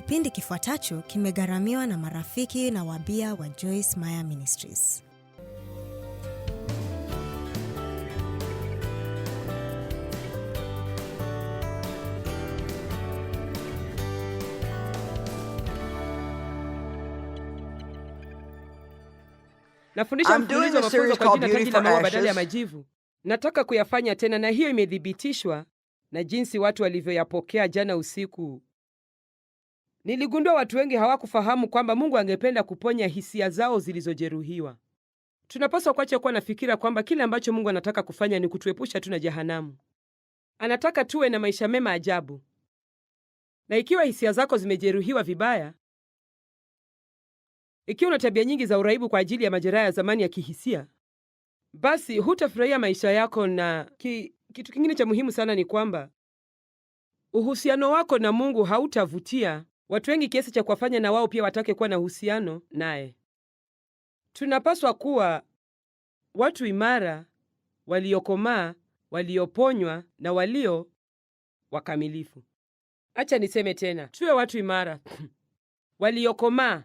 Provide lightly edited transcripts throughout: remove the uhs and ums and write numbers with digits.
Kipindi kifuatacho kimegharamiwa na marafiki na wabia wa Joyce Meyer Ministries. Nafundisha mfululizo wa mafunzo kwa jina taji la maua badala ya majivu. Nataka kuyafanya tena, na hiyo imethibitishwa na jinsi watu walivyoyapokea jana usiku. Niligundua watu wengi hawakufahamu kwamba Mungu angependa kuponya hisia zao zilizojeruhiwa. Tunapaswa kuacha kuwa na fikira kwamba kile ambacho Mungu anataka kufanya ni kutuepusha tu na jehanamu. Anataka tuwe na maisha mema ajabu. Na ikiwa hisia zako zimejeruhiwa vibaya, ikiwa una tabia nyingi za uraibu kwa ajili ya majeraha ya zamani ya kihisia, basi hutafurahia maisha yako. Na kitu kingine cha muhimu sana ni kwamba uhusiano wako na Mungu hautavutia watu wengi kiasi cha kuwafanya na wao pia watake kuwa na uhusiano naye. Tunapaswa kuwa watu imara, waliokomaa, walioponywa na walio wakamilifu. Acha niseme tena, tuwe watu imara waliokomaa,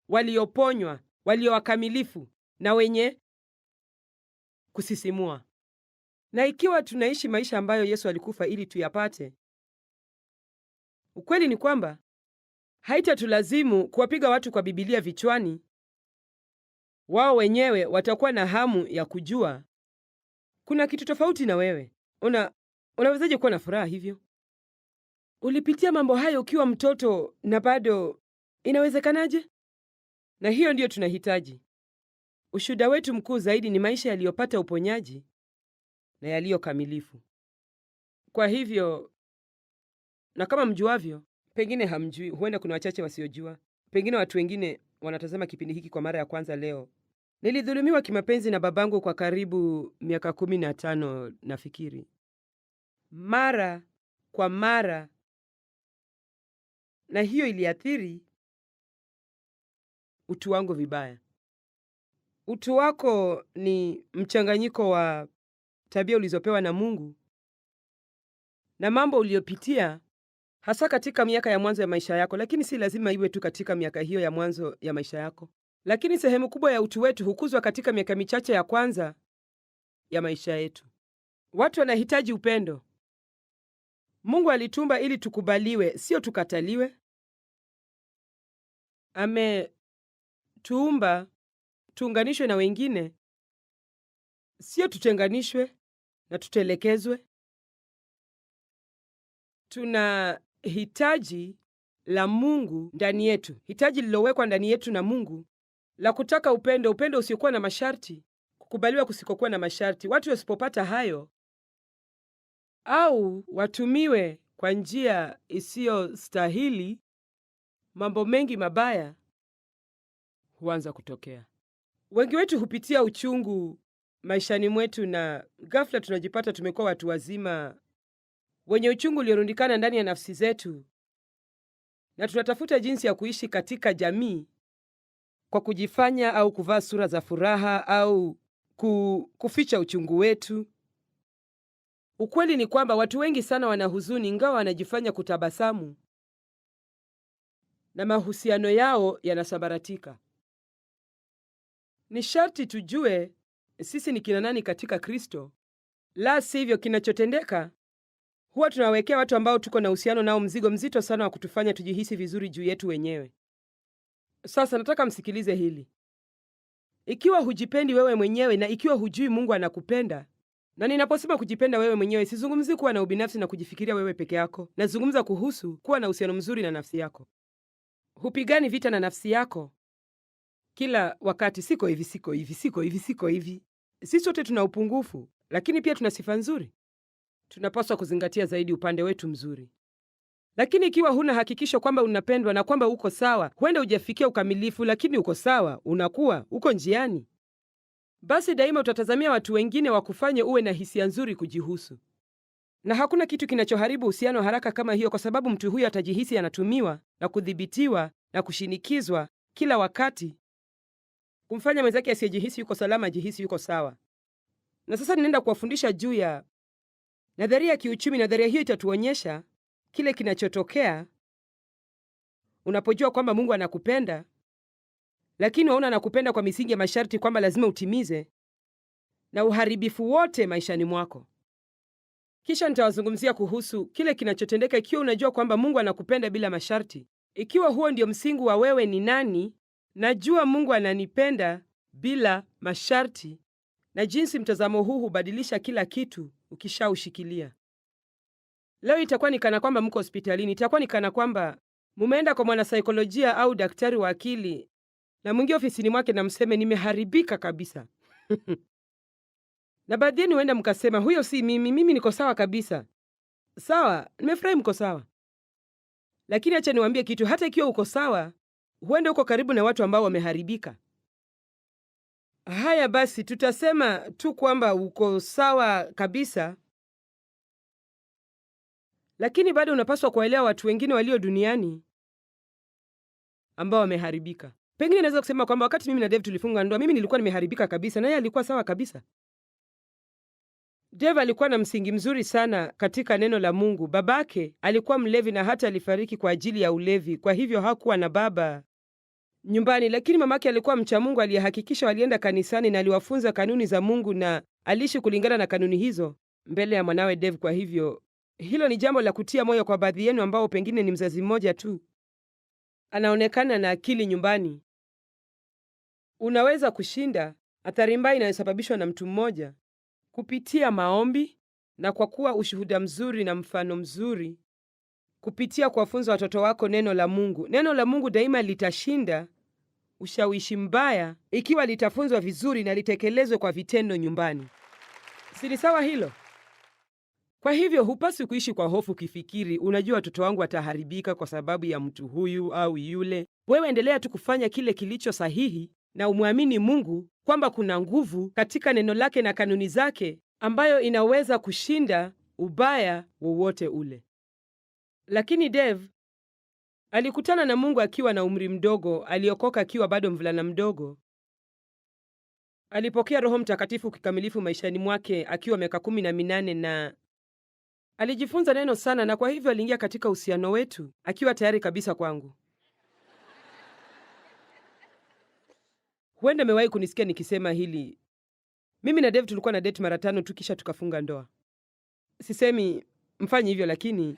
walioponywa, walio wakamilifu na wenye kusisimua. Na ikiwa tunaishi maisha ambayo Yesu alikufa ili tuyapate, ukweli ni kwamba haitatulazimu kuwapiga watu kwa Biblia vichwani. Wao wenyewe watakuwa na hamu ya kujua kuna kitu tofauti na wewe. Unawezaje kuwa na furaha hivyo? Ulipitia mambo hayo ukiwa mtoto na bado inawezekanaje? Na hiyo ndiyo tunahitaji. Ushuhuda wetu mkuu zaidi ni maisha yaliyopata uponyaji na yaliyo kamilifu. Kwa hivyo, na kama mjuavyo, pengine hamjui, huenda kuna wachache wasiojua, pengine watu wengine wanatazama kipindi hiki kwa mara ya kwanza leo. Nilidhulumiwa kimapenzi na babangu kwa karibu miaka 15 nafikiri. Mara kwa mara. Na hiyo iliathiri utu wangu vibaya. Utu wako ni mchanganyiko wa tabia ulizopewa na Mungu na mambo uliyopitia hasa katika miaka ya mwanzo ya maisha yako, lakini si lazima iwe tu katika miaka hiyo ya mwanzo ya maisha yako. Lakini sehemu kubwa ya utu wetu hukuzwa katika miaka michache ya kwanza ya maisha yetu. Watu wanahitaji upendo. Mungu alitumba ili tukubaliwe, sio tukataliwe. Ametuumba tuunganishwe na wengine, sio tutenganishwe na tutelekezwe. Tuna hitaji la Mungu ndani yetu, hitaji lilowekwa ndani yetu na Mungu la kutaka upendo, upendo usiokuwa na masharti, kukubaliwa kusikokuwa na masharti. Watu wasipopata hayo au watumiwe kwa njia isiyostahili, mambo mengi mabaya huanza kutokea. Wengi wetu hupitia uchungu maishani mwetu, na ghafla tunajipata tumekuwa watu wazima wenye uchungu uliorundikana ndani ya nafsi zetu, na tunatafuta jinsi ya kuishi katika jamii kwa kujifanya au kuvaa sura za furaha au kuficha uchungu wetu. Ukweli ni kwamba watu wengi sana wana huzuni ingawa wanajifanya kutabasamu, na mahusiano yao yanasambaratika. Ni sharti tujue sisi ni kina nani katika Kristo, la sivyo kinachotendeka huwa tunawekea watu ambao tuko na uhusiano nao mzigo mzito sana wa kutufanya tujihisi vizuri juu yetu wenyewe. Sasa nataka msikilize hili. Ikiwa hujipendi wewe mwenyewe na ikiwa hujui Mungu anakupenda, na ninaposema kujipenda wewe mwenyewe, sizungumzi kuwa na ubinafsi na kujifikiria wewe peke yako. Nazungumza kuhusu kuwa na uhusiano mzuri na nafsi yako. Hupigani vita na nafsi yako kila wakati, siko hivi, siko hivi, siko hivi, siko hivi. Sisi sote tuna upungufu, lakini pia tuna sifa nzuri. Tunapaswa kuzingatia zaidi upande wetu mzuri. Lakini ikiwa huna hakikisho kwamba unapendwa na kwamba uko sawa, huenda hujafikia ukamilifu, lakini uko sawa, uko njiani, basi daima utatazamia watu wengine wakufanye uwe na hisia nzuri kujihusu. Na hakuna kitu kinachoharibu uhusiano haraka kama hiyo, kwa sababu mtu huyo atajihisi anatumiwa na kudhibitiwa na kushinikizwa kila wakati, kumfanya mwenzake asiyejihisi yuko salama ajihisi yuko sawa. Na sasa ninaenda kuwafundisha juu ya nadharia ya kiuchumi. Nadharia hiyo itatuonyesha kile kinachotokea unapojua kwamba Mungu anakupenda, lakini waona anakupenda kwa misingi ya masharti kwamba lazima utimize, na uharibifu wote maishani mwako. Kisha nitawazungumzia kuhusu kile kinachotendeka ikiwa unajua kwamba Mungu anakupenda bila masharti. Ikiwa huo ndio msingi wa wewe ni nani, najua Mungu ananipenda bila masharti, na jinsi mtazamo huu hubadilisha kila kitu ukishaushikilia. Leo itakuwa ni kana kwamba mko hospitalini, itakuwa ni kana kwamba mumeenda kwa mwanasaikolojia au daktari wa akili, na mwingie ofisini mwake na mseme nimeharibika kabisa. Na baadhi yenu huenda mkasema huyo si mimi niko sawa kabisa. Sawa, nimefurahi mko sawa. Lakini acha niwaambie kitu, hata ikiwa uko sawa, huenda uko karibu na watu ambao wameharibika. Haya basi, tutasema tu kwamba uko sawa kabisa, lakini bado unapaswa kuwaelewa watu wengine walio duniani ambao wameharibika. Pengine naweza kusema kwamba wakati mimi na Dave tulifunga ndoa, mimi nilikuwa nimeharibika kabisa na yeye alikuwa sawa kabisa. Dave alikuwa na msingi mzuri sana katika neno la Mungu. Babake alikuwa mlevi na hata alifariki kwa ajili ya ulevi, kwa hivyo hakuwa na baba nyumbani, lakini mamake alikuwa mcha Mungu aliyehakikisha walienda kanisani na aliwafunza kanuni za Mungu na aliishi kulingana na kanuni hizo mbele ya mwanawe Dave. Kwa hivyo hilo ni jambo la kutia moyo kwa baadhi yenu ambao pengine ni mzazi mmoja tu anaonekana na akili nyumbani. Unaweza kushinda athari mbaya inayosababishwa na mtu mmoja kupitia maombi na kwa kuwa ushuhuda mzuri na mfano mzuri, kupitia kuwafunza watoto wako neno la Mungu. Neno la Mungu daima litashinda ushawishi mbaya ikiwa litafunzwa vizuri na litekelezwe kwa vitendo nyumbani. Si sawa hilo? Kwa hivyo hupaswi kuishi kwa hofu kifikiri, unajua watoto wangu wataharibika kwa sababu ya mtu huyu au yule. Wewe endelea tu kufanya kile kilicho sahihi na umwamini Mungu kwamba kuna nguvu katika neno lake na kanuni zake ambayo inaweza kushinda ubaya wowote ule. Lakini Dave alikutana na Mungu akiwa na umri mdogo, aliokoka akiwa bado mvulana mdogo. Alipokea Roho Mtakatifu kikamilifu maishani mwake akiwa miaka 18 na alijifunza neno sana, na kwa hivyo aliingia katika uhusiano wetu akiwa tayari kabisa kwangu. Huenda mewahi kunisikia nikisema hili. Mimi na Dave tulikuwa na date mara 5 tu kisha tukafunga ndoa. Sisemi mfanye hivyo, lakini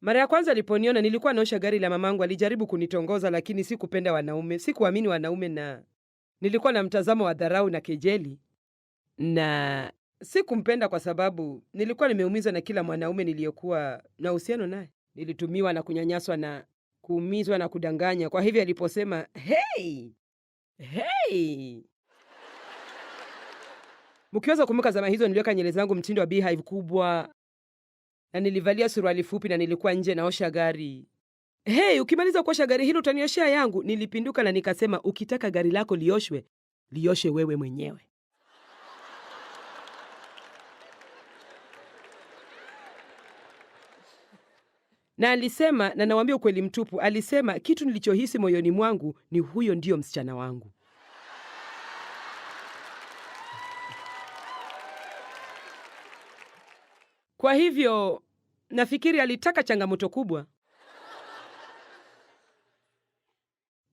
mara ya kwanza aliponiona nilikuwa naosha gari la mamangu, alijaribu kunitongoza, lakini sikupenda wanaume, sikuamini wanaume, na nilikuwa na mtazamo wa dharau na kejeli, na sikumpenda kwa sababu nilikuwa nimeumizwa na kila mwanaume niliyokuwa na uhusiano naye. Nilitumiwa na kunyanyaswa na kuumizwa na kudanganya. Kwa hivyo aliposema hey, mkiweza kumbuka zama hizo niliweka nywele zangu mtindo wa beehive kubwa na nilivalia suruali fupi na nilikuwa nje naosha gari. Hey, ukimaliza kuosha gari hilo utanioshea yangu. Nilipinduka na nikasema, ukitaka gari lako lioshwe, lioshe wewe mwenyewe. Na alisema, na nawaambia ukweli mtupu, alisema kitu nilichohisi moyoni mwangu ni huyo ndio msichana wangu. Kwa hivyo nafikiri alitaka changamoto kubwa.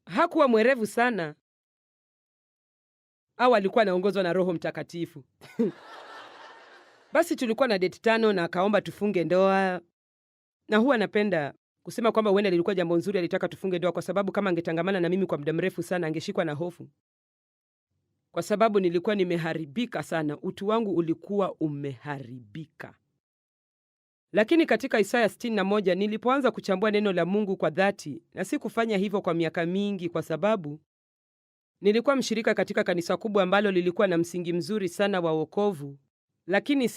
Hakuwa mwerevu sana, au alikuwa anaongozwa na Roho Mtakatifu. Basi tulikuwa na date 5 na akaomba tufunge ndoa. Na huwa napenda kusema kwamba huenda lilikuwa jambo nzuri alitaka tufunge ndoa, kwa sababu kama angetangamana na mimi kwa muda mrefu sana angeshikwa na hofu. Kwa sababu nilikuwa nimeharibika sana, utu wangu ulikuwa umeharibika. Lakini katika Isaya 61 nilipoanza kuchambua neno la Mungu kwa dhati, na sikufanya hivyo kwa miaka mingi kwa sababu nilikuwa mshirika katika kanisa kubwa ambalo lilikuwa na msingi mzuri sana wa wokovu, lakini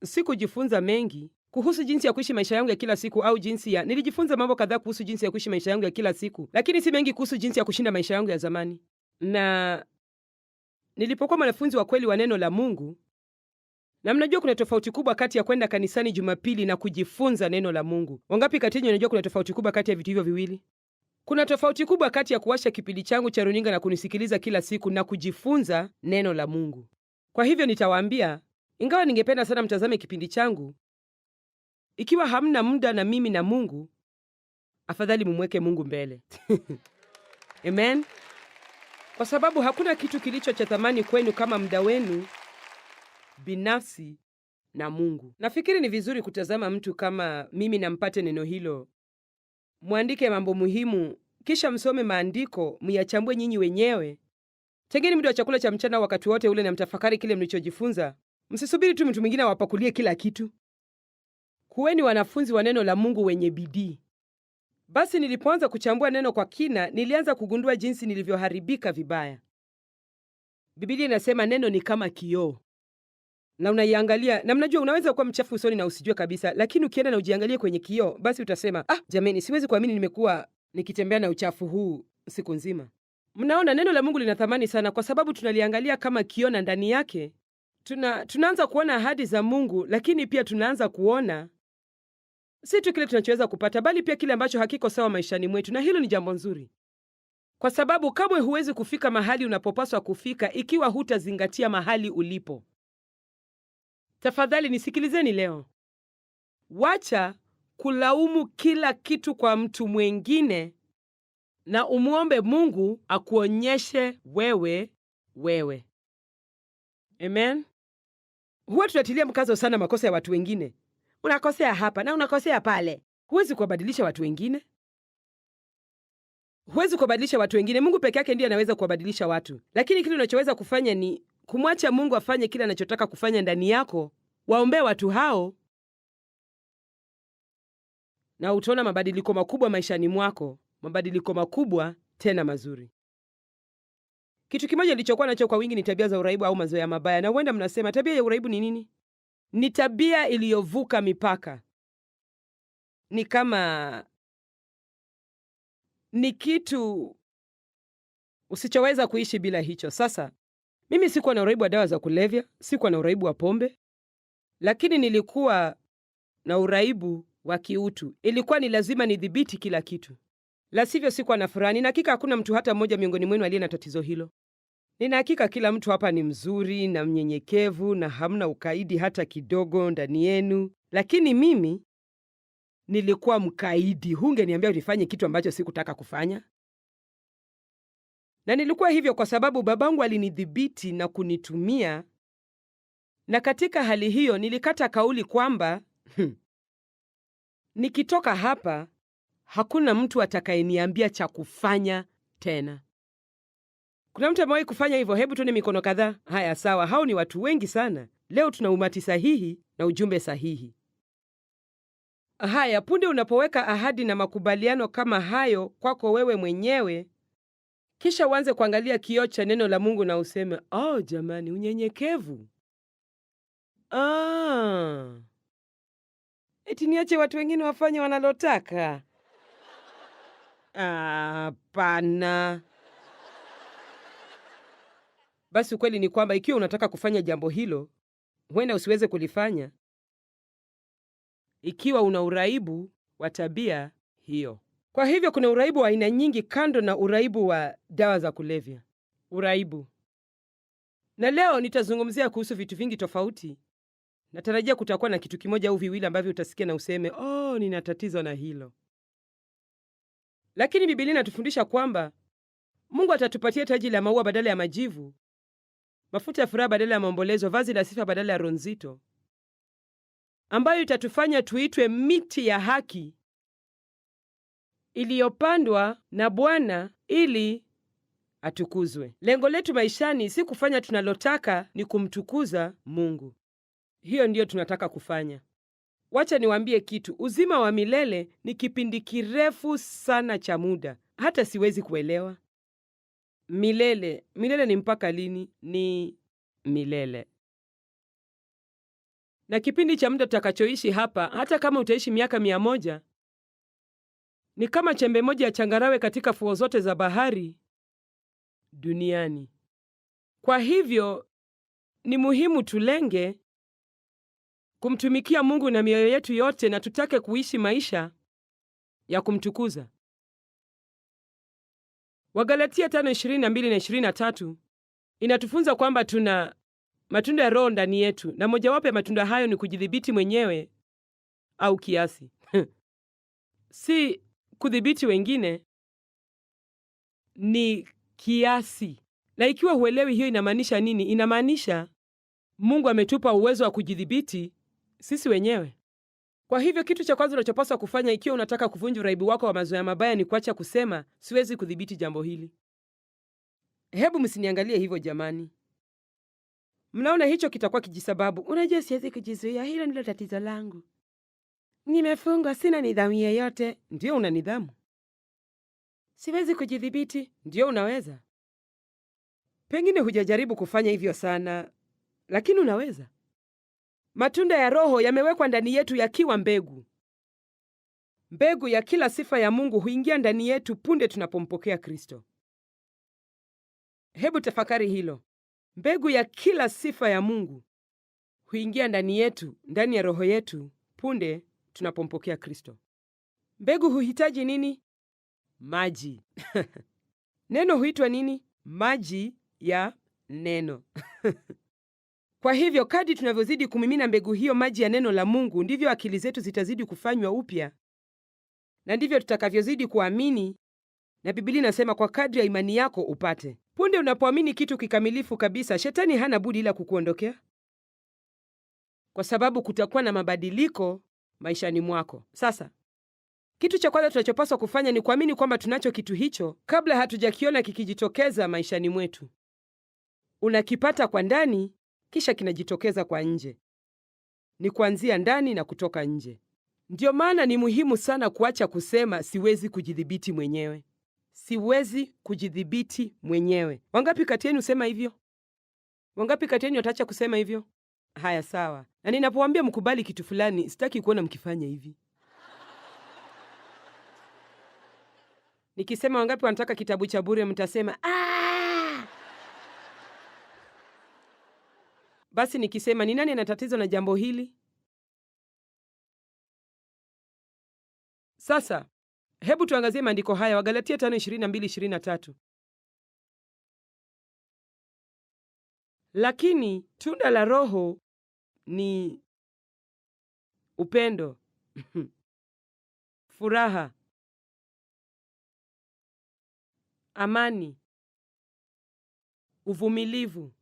sikujifunza mengi kuhusu jinsi ya kuishi maisha yangu ya kila siku au nilijifunza mambo kadhaa kuhusu jinsi ya kuishi maisha yangu ya kila siku, lakini si mengi kuhusu jinsi ya kushinda maisha yangu ya zamani. Na nilipokuwa mwanafunzi wa kweli wa neno la Mungu, na mnajua kuna tofauti kubwa kati ya kwenda kanisani Jumapili na kujifunza neno la Mungu. Wangapi kati yenu wanajua kuna tofauti kubwa kati ya vitu hivyo viwili? Kuna tofauti kubwa kati ya kuwasha kipindi changu cha runinga na kunisikiliza kila siku na kujifunza neno la Mungu. Kwa hivyo nitawaambia, ingawa ningependa sana mtazame kipindi changu, Ikiwa hamna muda na mimi na Mungu, afadhali mumweke Mungu mbele. Amen. Kwa sababu hakuna kitu kilicho cha thamani kwenu kama muda wenu binafsi na Mungu. Nafikiri ni vizuri kutazama mtu kama mimi na mpate neno hilo. Mwandike mambo muhimu, kisha msome maandiko, myachambue nyinyi wenyewe. Tengeni muda wa chakula cha mchana wakati wote ule na mtafakari kile mlichojifunza. Msisubiri tu mtu mwingine awapakulie kila kitu. Kuweni wanafunzi wa neno la Mungu wenye bidii. Basi nilipoanza kuchambua neno kwa kina, nilianza kugundua jinsi nilivyoharibika vibaya. Biblia inasema neno ni kama kioo. Na unaiangalia, na mnajua unaweza kuwa mchafu usoni na usijue kabisa, lakini ukienda na ujiangalie kwenye kioo, basi utasema, jameni, siwezi kuamini nimekuwa nikitembea na uchafu huu siku nzima. Mnaona, neno la Mungu lina thamani sana kwa sababu tunaliangalia kama kioo, na ndani yake tunaanza kuona ahadi za Mungu, lakini pia tunaanza kuona si tu kile tunachoweza kupata, bali pia kile ambacho hakiko sawa maishani mwetu, na hilo ni jambo nzuri. Kwa sababu kamwe huwezi kufika mahali unapopaswa kufika ikiwa hutazingatia mahali ulipo. Tafadhali nisikilizeni leo. Wacha kulaumu kila kitu kwa mtu mwingine na umuombe Mungu akuonyeshe wewe. Amen. Huwa tunatilia mkazo sana makosa ya watu wengine. Unakosea hapa na unakosea pale. Huwezi kuwabadilisha watu wengine. Mungu peke yake ndiye anaweza kuwabadilisha watu. Lakini kile unachoweza kufanya ni kumwacha Mungu afanye kile anachotaka kufanya ndani yako. Waombee watu hao, na utaona mabadiliko makubwa maishani mwako, mabadiliko makubwa tena mazuri. Kitu kimoja nilichokuwa nacho kwa wingi ni tabia za uraibu au mazoea mabaya. Na huenda mnasema, tabia ya uraibu ni nini? Ni tabia iliyovuka mipaka. Ni kitu usichoweza kuishi bila hicho. Sasa, mimi sikuwa na uraibu wa dawa za kulevya, sikuwa na uraibu wa pombe, lakini nilikuwa na uraibu wa kiutu. Ilikuwa ni lazima nidhibiti kila kitu. La sivyo sikuwa na furaha. Nina hakika hakuna mtu hata mmoja miongoni mwenu aliye na tatizo hilo. Nina hakika kila mtu hapa ni mzuri na mnyenyekevu na hamna ukaidi hata kidogo ndani yenu. Lakini mimi nilikuwa mkaidi. Hungeniambia nifanye kitu ambacho sikutaka kufanya. Na nilikuwa hivyo kwa sababu babangu alinidhibiti na kunitumia. Na katika hali hiyo nilikata kauli kwamba nikitoka hapa hakuna mtu atakayeniambia cha kufanya tena. Kuna mtu amewahi kufanya hivyo? Hebu tuone mikono kadhaa. Haya, sawa, hao ni watu wengi sana. Leo tuna umati sahihi na ujumbe sahihi. Haya, punde unapoweka ahadi na makubaliano kama hayo kwako wewe mwenyewe, kisha uanze kuangalia kioo cha neno la Mungu na useme, jamani, unyenyekevu. Eti niache watu wengine wafanye wanalotaka? Hapana. Basi ukweli ni kwamba ikiwa unataka kufanya jambo hilo, huenda usiweze kulifanya ikiwa una uraibu wa tabia hiyo. Kwa hivyo kuna uraibu wa aina nyingi kando na uraibu wa dawa za kulevya. Uraibu. Na leo nitazungumzia kuhusu vitu vingi tofauti. Natarajia kutakuwa na kitu kimoja au viwili ambavyo utasikia na useme, nina tatizo na hilo. Lakini Biblia inatufundisha kwamba Mungu atatupatia taji la maua badala ya majivu, mafuta ya furaha badala ya maombolezo, vazi la sifa badala ya roho nzito, ambayo itatufanya tuitwe miti ya haki iliyopandwa na Bwana ili atukuzwe. Lengo letu maishani si kufanya tunalotaka, ni kumtukuza Mungu. Hiyo ndiyo tunataka kufanya. Wacha niwaambie kitu, uzima wa milele ni kipindi kirefu sana cha muda. Hata siwezi kuelewa. Milele ni mpaka lini? Ni milele. Na kipindi cha muda tutakachoishi hapa, hata kama utaishi miaka 100, ni kama chembe moja ya changarawe katika fuo zote za bahari duniani. Kwa hivyo ni muhimu tulenge kumtumikia Mungu na mioyo yetu yote, na tutake kuishi maisha ya kumtukuza. Wagalatia 5:22 na 23 inatufunza kwamba tuna matunda ya Roho ndani yetu, na mojawapo ya matunda hayo ni kujidhibiti mwenyewe au kiasi. Si kudhibiti wengine, ni kiasi. Na ikiwa huelewi hiyo inamaanisha nini, inamaanisha Mungu ametupa uwezo wa kujidhibiti sisi wenyewe. Kwa hivyo kitu cha kwanza unachopaswa kufanya ikiwa unataka kuvunja uraibu wako wa mazoea mabaya ni kuacha kusema siwezi kudhibiti jambo hili. Hebu msiniangalie hivyo jamani. Mnaona hicho kitakuwa kijisababu. Unajua siwezi kujizuia, hilo ndilo tatizo langu. Nimefungwa, sina nidhamu yoyote. Ndio una nidhamu. Siwezi kujidhibiti. Ndio unaweza. Pengine hujajaribu kufanya hivyo sana, lakini unaweza. Matunda ya Roho yamewekwa ndani yetu yakiwa mbegu. Mbegu ya kila sifa ya Mungu huingia ndani yetu punde tunapompokea Kristo. Hebu tafakari hilo. Mbegu ya kila sifa ya Mungu huingia ndani yetu, ndani ya roho yetu punde tunapompokea Kristo. Mbegu huhitaji nini? Maji. Neno huitwa nini? Maji ya neno. Kwa hivyo kadri tunavyozidi kumimina mbegu hiyo maji ya neno la Mungu, ndivyo akili zetu zitazidi kufanywa upya, na ndivyo tutakavyozidi kuamini. Na Biblia inasema kwa kadri ya imani yako upate. Punde unapoamini kitu kikamilifu kabisa, shetani hana budi ila kukuondokea, kwa sababu kutakuwa na mabadiliko maishani mwako. Sasa kitu cha kwanza tunachopaswa kufanya ni kuamini kwamba tunacho kitu hicho kabla hatujakiona kikijitokeza maishani mwetu. Unakipata kwa ndani, kisha kinajitokeza kwa nje. Ni kuanzia ndani na kutoka nje. Ndiyo maana ni muhimu sana kuacha kusema siwezi kujidhibiti mwenyewe. Siwezi kujidhibiti mwenyewe. Wangapi kati yenu sema hivyo? Wangapi kati yenu wataacha kusema hivyo? Haya, sawa. Na ninapowaambia mkubali kitu fulani, sitaki kuona mkifanya hivi. Nikisema wangapi wanataka kitabu cha bure, mtasema Basi nikisema ni nani ana tatizo na jambo hili? Sasa hebu tuangazie maandiko haya, Wagalatia 5:22-23. Lakini tunda la Roho ni upendo, furaha, amani, uvumilivu.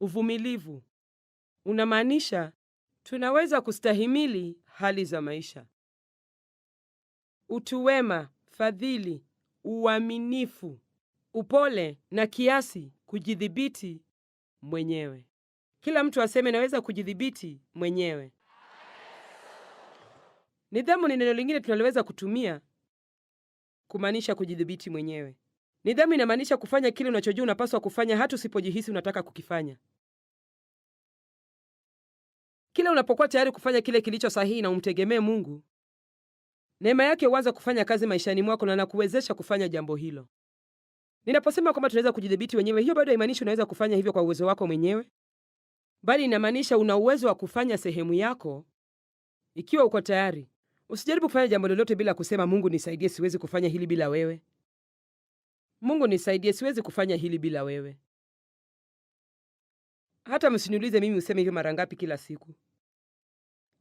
Uvumilivu unamaanisha tunaweza kustahimili hali za maisha. Utu wema, fadhili, uaminifu, upole na kiasi, kujidhibiti mwenyewe. Kila mtu aseme naweza kujidhibiti mwenyewe. Nidhamu ni neno lingine tunaloweza kutumia kumaanisha kujidhibiti mwenyewe. Nidhamu inamaanisha kufanya kile unachojua unapaswa kufanya hata usipojihisi unataka kukifanya. Kila unapokuwa tayari kufanya kile kilicho sahihi na umtegemee Mungu, neema yake huanza kufanya kazi maishani mwako na nakuwezesha kufanya jambo hilo. Ninaposema kwamba tunaweza kujidhibiti wenyewe, hiyo bado haimaanishi unaweza kufanya hivyo kwa uwezo wako mwenyewe, bali inamaanisha una uwezo wa kufanya sehemu yako ikiwa uko tayari. Usijaribu kufanya jambo lolote bila kusema Mungu nisaidie, siwezi kufanya hili bila wewe. Mungu nisaidie, siwezi kufanya hili bila wewe. Hata msiniulize mimi useme hivyo mara ngapi kila siku.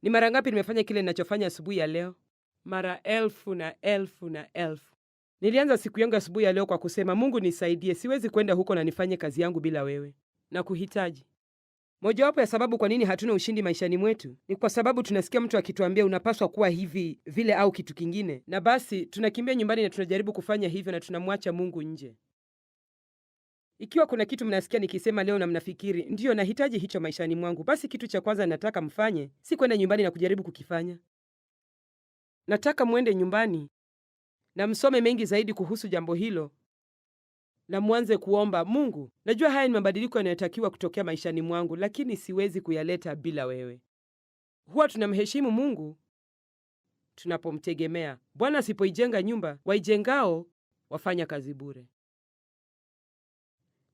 Ni mara ngapi nimefanya kile ninachofanya asubuhi ya leo? Mara elfu na elfu na elfu. Nilianza siku yangu asubuhi ya leo kwa kusema Mungu nisaidie, siwezi kwenda huko na nifanye kazi yangu bila wewe. Na kuhitaji. Mojawapo ya sababu kwa nini hatuna ushindi maishani mwetu ni kwa sababu tunasikia mtu akituambia unapaswa kuwa hivi, vile au kitu kingine, na basi tunakimbia nyumbani na tunajaribu kufanya hivyo na tunamwacha Mungu nje. Ikiwa kuna kitu mnasikia nikisema leo na mnafikiri, ndiyo nahitaji hicho maishani mwangu, basi kitu cha kwanza nataka mfanye si kwenda nyumbani na kujaribu kukifanya. Nataka muende nyumbani na msome mengi zaidi kuhusu jambo hilo na mwanze kuomba, Mungu, najua haya ni mabadiliko yanayotakiwa kutokea maishani mwangu, lakini siwezi kuyaleta bila wewe. Huwa tunamheshimu Mungu tunapomtegemea. Bwana asipoijenga nyumba, waijengao wafanya kazi bure.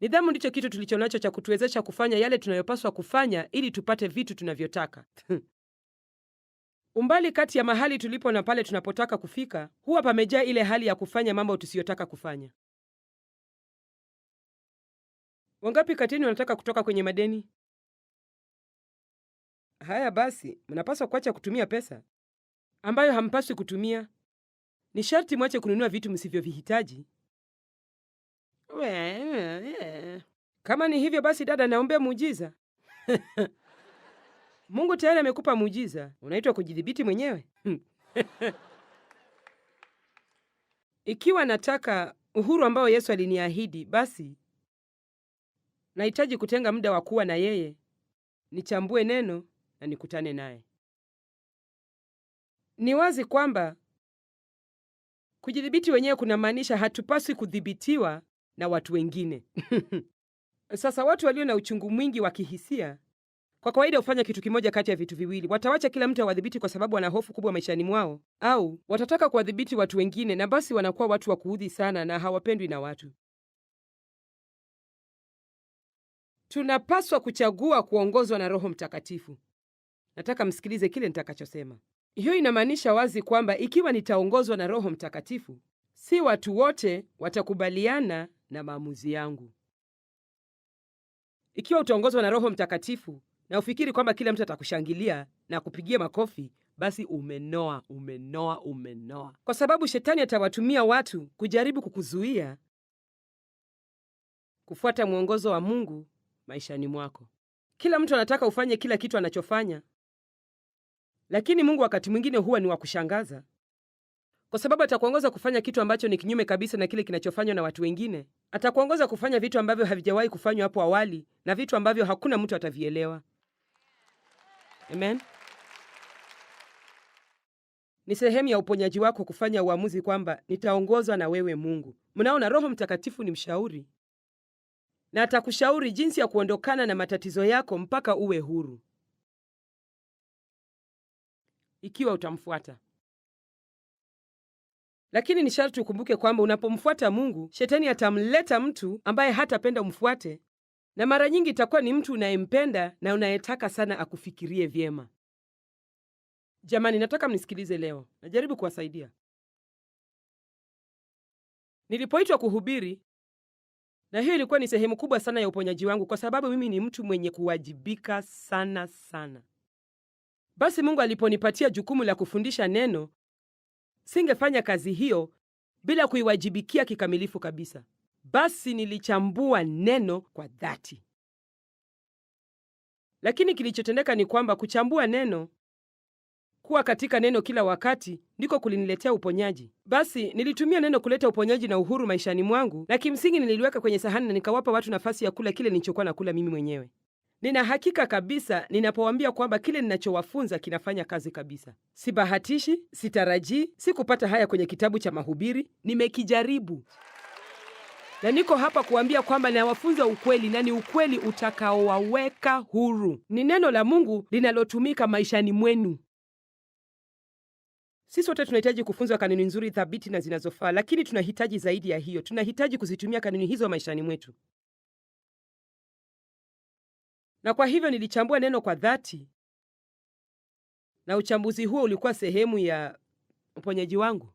Nidhamu ndicho kitu tulichonacho cha kutuwezesha kufanya yale tunayopaswa kufanya ili tupate vitu tunavyotaka. Umbali kati ya mahali tulipo na pale tunapotaka kufika, huwa pamejaa ile hali ya kufanya mambo tusiyotaka kufanya. Wangapi kati yenu wanataka kutoka kwenye madeni? Haya basi, mnapaswa kuacha kutumia pesa ambayo hampaswi kutumia. Ni sharti mwache kununua vitu msivyovihitaji. Kama ni hivyo basi, dada, naombea muujiza. Mungu tayari amekupa muujiza, unaitwa kujidhibiti mwenyewe. Ikiwa nataka uhuru ambao Yesu aliniahidi, basi nahitaji kutenga muda wa kuwa na yeye, nichambue neno na nikutane naye. Ni wazi kwamba kujidhibiti wenyewe kunamaanisha hatupaswi kudhibitiwa na watu wengine. Sasa watu walio na uchungu mwingi wa kihisia kwa kawaida hufanya kitu kimoja kati ya vitu viwili. Watawacha kila mtu awadhibiti kwa sababu wana hofu kubwa maishani mwao, au watataka kuwadhibiti watu wengine, na basi wanakuwa watu wa kuudhi sana na hawapendwi na watu. Tunapaswa kuchagua kuongozwa na Roho Mtakatifu. Nataka msikilize kile nitakachosema. Hiyo inamaanisha wazi kwamba ikiwa nitaongozwa na Roho Mtakatifu, si watu wote watakubaliana na maamuzi yangu. Ikiwa utaongozwa na Roho Mtakatifu na ufikiri kwamba kila mtu atakushangilia na kupigia makofi, basi umenoa. Kwa sababu shetani atawatumia watu kujaribu kukuzuia kufuata mwongozo wa Mungu maishani mwako. Kila mtu anataka ufanye kila kitu anachofanya, lakini Mungu wakati mwingine huwa ni wa kushangaza, kwa sababu atakuongoza kufanya kitu ambacho ni kinyume kabisa na kile kinachofanywa na watu wengine. Atakuongoza kufanya vitu ambavyo havijawahi kufanywa hapo awali na vitu ambavyo hakuna mtu atavielewa. Amen. Ni sehemu ya uponyaji wako kufanya uamuzi kwamba nitaongozwa na wewe Mungu. Mnaona, Roho Mtakatifu ni mshauri na atakushauri jinsi ya kuondokana na matatizo yako mpaka uwe huru, ikiwa utamfuata. Lakini ni sharti ukumbuke kwamba unapomfuata Mungu, shetani atamleta mtu ambaye hatapenda umfuate, na mara nyingi itakuwa ni mtu unayempenda na unayetaka sana akufikirie vyema. Jamani, nataka mnisikilize leo. Najaribu kuwasaidia. Nilipoitwa kuhubiri, na hiyo ilikuwa ni sehemu kubwa sana ya uponyaji wangu, kwa sababu mimi ni mtu mwenye kuwajibika sana. Basi Mungu aliponipatia jukumu la kufundisha neno, singefanya kazi hiyo bila kuiwajibikia kikamilifu kabisa. Basi nilichambua neno kwa dhati. Lakini kilichotendeka ni kwamba kuchambua neno, kuwa katika neno kila wakati, ndiko kuliniletea uponyaji. Basi nilitumia neno kuleta uponyaji na uhuru maishani mwangu, na kimsingi nililiweka kwenye sahani na nikawapa watu nafasi ya kula kile nilichokuwa nakula mimi mwenyewe. Nina hakika kabisa ninapowaambia kwamba kile ninachowafunza kinafanya kazi kabisa. Sibahatishi, sitarajii, sikupata haya kwenye kitabu cha mahubiri, nimekijaribu. Na niko hapa kuambia kwamba ninawafunza ukweli, na ni ukweli utakaowaweka huru. Ni neno la Mungu linalotumika maishani mwenu. Sisi wote tunahitaji kufunzwa kanuni nzuri, thabiti na zinazofaa, lakini tunahitaji zaidi ya hiyo. Tunahitaji kuzitumia kanuni hizo maishani mwetu. Na kwa hivyo nilichambua neno kwa dhati, na uchambuzi huo ulikuwa sehemu ya uponyaji wangu.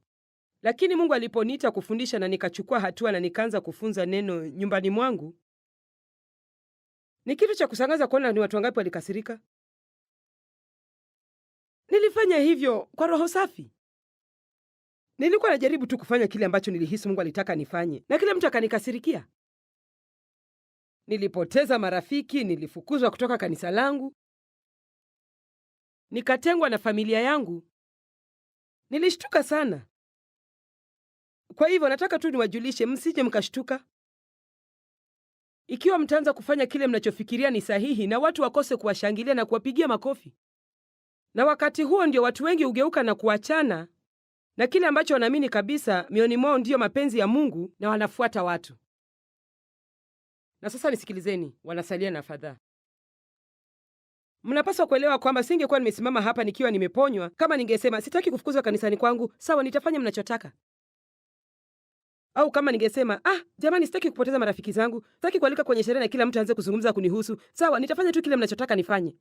Lakini Mungu aliponiita kufundisha na nikachukua hatua na nikaanza kufunza neno nyumbani mwangu, ni kitu cha kusangaza kuona ni watu wangapi walikasirika. Nilifanya hivyo kwa roho safi. Nilikuwa najaribu tu kufanya kile ambacho nilihisi Mungu alitaka nifanye, na kila mtu akanikasirikia. Nilipoteza marafiki, nilifukuzwa kutoka kanisa langu, nikatengwa na familia yangu. Nilishtuka sana. Kwa hivyo nataka tu niwajulishe, msije mkashtuka. Ikiwa mtaanza kufanya kile mnachofikiria ni sahihi na watu wakose kuwashangilia na kuwapigia makofi, na wakati huo ndio watu wengi hugeuka na kuachana na kile ambacho wanaamini kabisa mioni mwao ndiyo mapenzi ya Mungu, na wanafuata watu. Na sasa nisikilizeni, wanasalia na fadhaa. Mnapaswa kuelewa kwamba singekuwa nimesimama hapa nikiwa nimeponywa kama ningesema sitaki kufukuzwa kanisani kwangu, sawa, nitafanya mnachotaka. Au kama ningesema jamani, sitaki kupoteza marafiki zangu, sitaki kualika kwenye sherehe na kila mtu aanze kuzungumza kunihusu, sawa, nitafanya tu kile mnachotaka nifanye.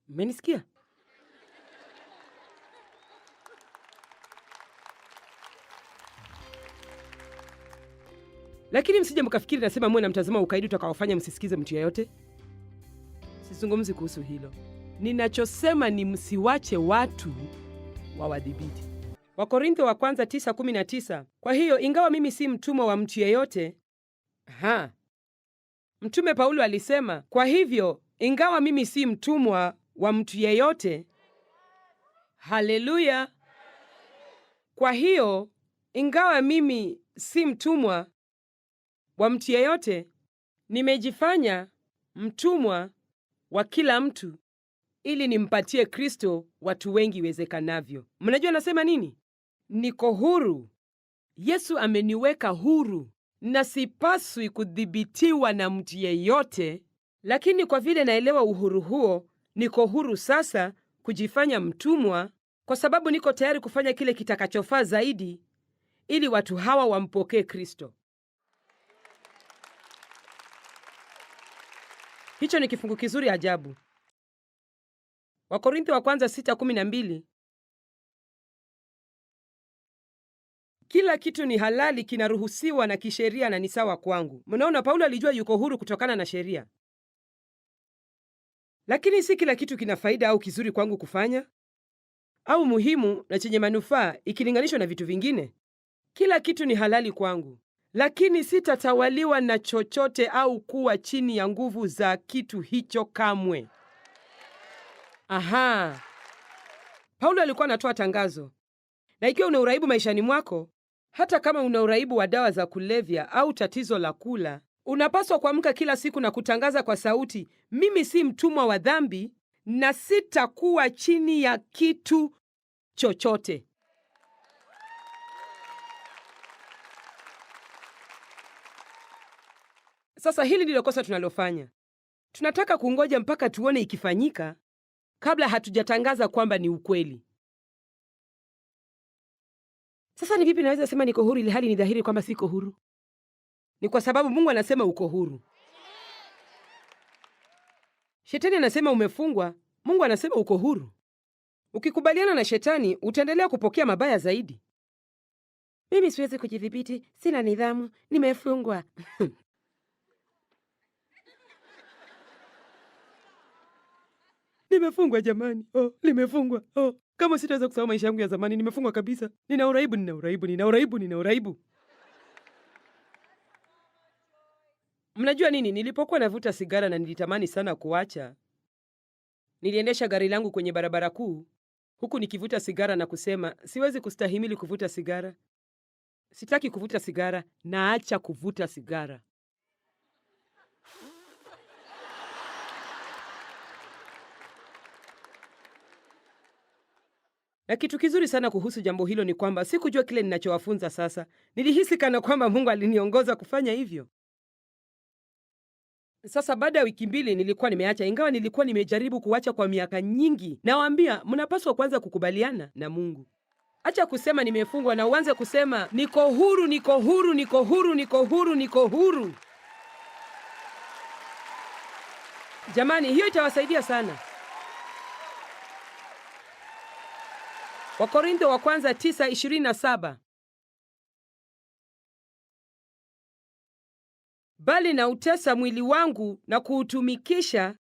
Mmenisikia? Lakini msije mkafikiri nasema muwe na mtazamo wa ukaidi utakaofanya msisikize mtu yeyote. Sizungumzi kuhusu hilo. Ninachosema ni msiwache watu wawadhibiti. Wakorintho wa kwanza 9:19. Kwa hiyo ingawa mimi si mtumwa wa mtu yeyote, Mtume Paulo alisema, kwa hivyo ingawa mimi si mtumwa wa mtu yeyote, haleluya. Kwa hiyo ingawa mimi si mtumwa wa mtu yeyote, nimejifanya mtumwa wa kila mtu ili nimpatie Kristo watu wengi iwezekanavyo. Mnajua nasema nini? Niko huru. Yesu ameniweka huru na sipaswi kudhibitiwa na mtu yeyote, lakini kwa vile naelewa uhuru huo, niko huru sasa kujifanya mtumwa, kwa sababu niko tayari kufanya kile kitakachofaa zaidi ili watu hawa wampokee Kristo. Hicho ni kifungu kizuri ajabu. Wakorintho wa kwanza 6:12. Kila kitu ni halali, kinaruhusiwa na kisheria na ni sawa kwangu. Mnaona, Paulo alijua yuko huru kutokana na sheria. Lakini si kila kitu kina faida au kizuri kwangu kufanya au muhimu na chenye manufaa ikilinganishwa na vitu vingine. Kila kitu ni halali kwangu, lakini sitatawaliwa na chochote au kuwa chini ya nguvu za kitu hicho kamwe. Paulo alikuwa anatoa tangazo. Na ikiwa una uraibu maishani mwako, hata kama una uraibu wa dawa za kulevya au tatizo la kula, unapaswa kuamka kila siku na kutangaza kwa sauti, mimi si mtumwa wa dhambi na sitakuwa chini ya kitu chochote. Sasa hili ndilo kosa tunalofanya. Tunataka kungoja mpaka tuone ikifanyika kabla hatujatangaza kwamba ni ukweli. Sasa ni vipi naweza sema niko huru ili hali ni dhahiri kwamba siko huru? Ni kwa sababu Mungu anasema uko huru. Shetani anasema umefungwa, Mungu anasema uko huru. Ukikubaliana na shetani, utaendelea kupokea mabaya zaidi. Mimi siwezi kujidhibiti, sina nidhamu, nimefungwa. Nimefungwa jamani. Nimefungwa. Kama sitaweza kusahau maisha yangu ya zamani, nimefungwa kabisa. Nina uraibu. Mnajua nini? Nilipokuwa navuta sigara na nilitamani sana kuacha, niliendesha gari langu kwenye barabara kuu, huku nikivuta sigara na kusema, siwezi kustahimili kuvuta sigara. Sitaki kuvuta sigara, naacha kuvuta sigara. Na kitu kizuri sana kuhusu jambo hilo ni kwamba sikujua kile ninachowafunza sasa. Nilihisi kana kwamba Mungu aliniongoza kufanya hivyo. Sasa baada ya wiki 2 nilikuwa nimeacha, ingawa nilikuwa nimejaribu kuacha kwa miaka nyingi. Nawaambia, mnapaswa kwanza kukubaliana na Mungu. Acha kusema nimefungwa na uanze kusema niko huru, niko huru, niko huru, niko huru, niko huru. Jamani, hiyo itawasaidia sana. Wakorintho wa kwanza 9:27. Bali na utesa mwili wangu na kuutumikisha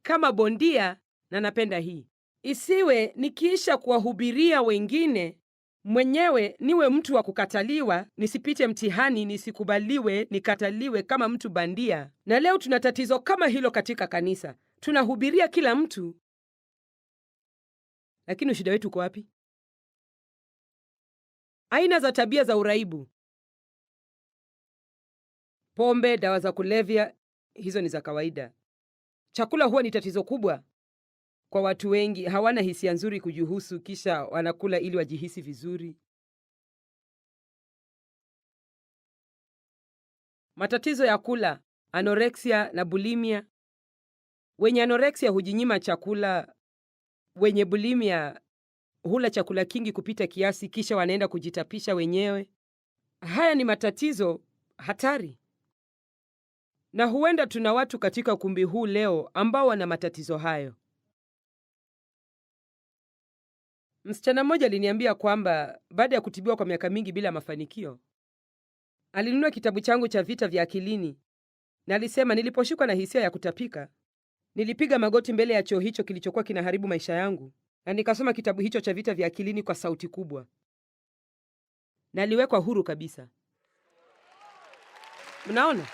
kama bondia, na napenda hii, isiwe nikiisha kuwahubiria wengine, mwenyewe niwe mtu wa kukataliwa, nisipite mtihani, nisikubaliwe, nikataliwe kama mtu bandia. Na leo tuna tatizo kama hilo katika kanisa. Tunahubiria kila mtu, lakini ushida wetu uko wapi? Aina za tabia za uraibu: pombe, dawa za kulevya, hizo ni za kawaida. Chakula huwa ni tatizo kubwa kwa watu wengi. Hawana hisia nzuri kujihusu, kisha wanakula ili wajihisi vizuri. Matatizo ya kula, anorexia na bulimia. Wenye anorexia hujinyima chakula, wenye bulimia hula chakula kingi kupita kiasi, kisha wanaenda kujitapisha wenyewe. Haya ni matatizo hatari. Na huenda tuna watu katika ukumbi huu leo ambao wana matatizo hayo. Msichana mmoja aliniambia kwamba baada ya kutibiwa kwa miaka mingi bila mafanikio, alinunua kitabu changu cha Vita vya Akilini, na alisema, niliposhikwa na hisia ya kutapika, Nilipiga magoti mbele ya choo hicho kilichokuwa kinaharibu maisha yangu, na nikasoma kitabu hicho cha vita vya akilini kwa sauti kubwa. Naliwekwa huru kabisa. Mnaona?